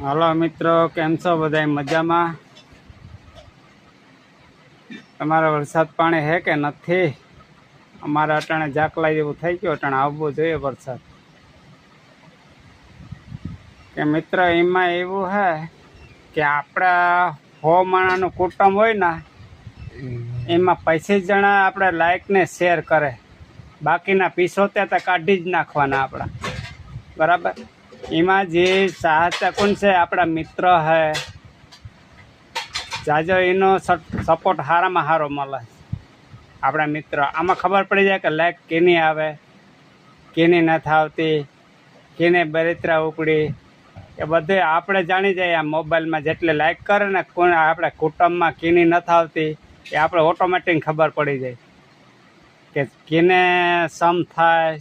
હાલો મિત્રો, કેમ છો બધા? મજામાં? તમારા વરસાદ પાણી હે કે નથી? અમારા અટાણે ઝાકલા જેવું થઈ ગયું, અટાણે આવવું જોઈએ વરસાદ. કે મિત્ર એમાં એવું હે કે આપણા 100 માણાનું કુટુંબ હોય ને એમાં 25 જણા આપણે લાઈક ને શેર કરે, બાકીના 75 કાઢી જ નાખવાના આપણા, બરાબર? એમાં જે ચાહતા કોણ છે? આપણા મિત્ર હે જાજો, એનો સપોર્ટ સારામાં સારો મળે આપણા મિત્ર. આમાં ખબર પડી જાય કે લાઈક કેની આવે, કેની નથી આવતી, કેને બરિત્રા ઉપડી, એ બધે આપણે જાણી જાય. આ મોબાઈલમાં જેટલે લાઈક કરે ને કોણ આપણા કુટુંબમાં કેની નથી આવતી, એ આપણે ઓટોમેટિક ખબર પડી જાય કે કેને સમ થાય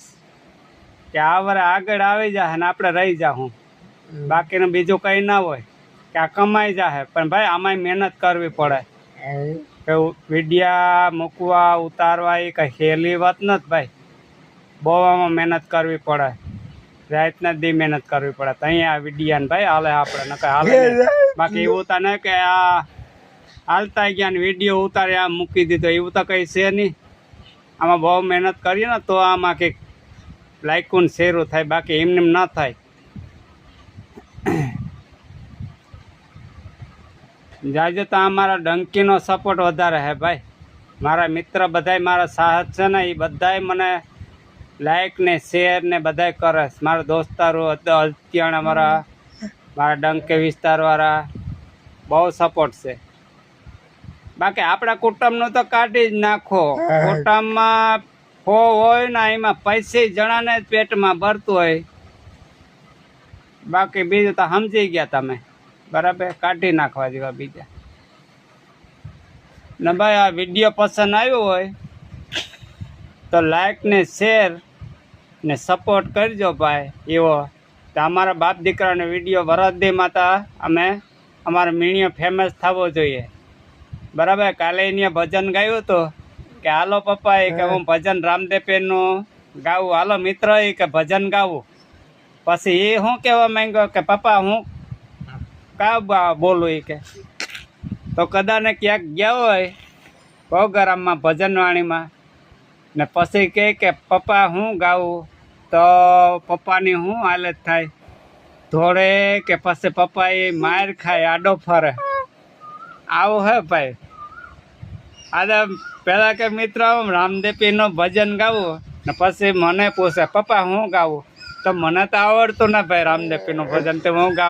કે આ વરે આગળ આવી જાય ને આપણે રહી જાઉં. બાકીનું બીજું કંઈ ના હોય કે આ કમાઈ જાય, પણ ભાઈ આમાંય મહેનત કરવી પડે. કે વિડીયા મૂકવા ઉતારવા એ કંઈ સહેલી વાત નથી ભાઈ, બહુ આમાં મહેનત કરવી પડે, રાતના દી મહેનત કરવી પડે. તો અહીંયા વિડીયા ને ભાઈ હાલે આપણે ન કંઈ હાલે. બાકી એવું તો નહીં કે આ હાલતા ગયા ને વિડીયો ઉતારે આ મૂકી દીધો, એવું તો કંઈ છે નહીં. આમાં બહુ મહેનત કરીએ ને તો આમાં કંઈક લાયકું ને શેરું થાય, બાકી એમને ના થાય. જાજે તો અમારા ડંકીનો સપોર્ટ વધારે હે ભાઈ. મારા મિત્ર બધાય મારા સાહસ છે ને, એ બધાય મને લાઈક ને શેર ને બધાય કરે. મારા દોસ્તારો અત્યાણા મારા ડંકે વિસ્તારવાળા બહુ સપોર્ટ છે. બાકી આપણા કુટુંબનું તો કાઢી જ નાખો. કુટુંબમાં 100 હોય ને એમાં 25 જણાને જ પેટમાં ભરતું હોય, બાકી બીજું તો સમજી ગયા તમે, બરાબર? કાઢી નાખવા જેવા બીજા. ને ભાઈ આ વિડીયો પસંદ આવ્યો હોય તો લાઈક ને શેર ને સપોર્ટ કરજો ભાઈ. એવો તો અમારા બાપ દીકરાનો વિડીયો વરસદીમાં તો અમે અમારો મીણિયો ફેમસ થવો જોઈએ, બરાબર? કાલે અહીંયા ભજન ગાયું હતું કે હાલો પપ્પા એ કે હું ભજન રામદેવનું ગાવું, હાલો મિત્ર એ કે ભજન ગાવું. પછી એ શું કહેવા માંગ્યો કે પપ્પા હું કા બોલું એ કે. તો કદાને ક્યાંક ગયા હોય પ્રોગ્રામમાં ભજનવાણીમાં ને પછી કહે કે પપ્પા હું ગાવું, તો પપ્પાની શું હાલત થાય? ધોળે કે પછી પપ્પા એ માર ખાય, આડો ફરે. આવું હે ભાઈ. આજે પહેલાં કે મિત્ર રામદેવપીરનું ભજન ગાવું ને પછી મને પૂછે પપ્પા હું ગાવું, તો મને તો આવડતું ને ભાઈ રામદેવપીરનું ભજન, તો હું ગાવું.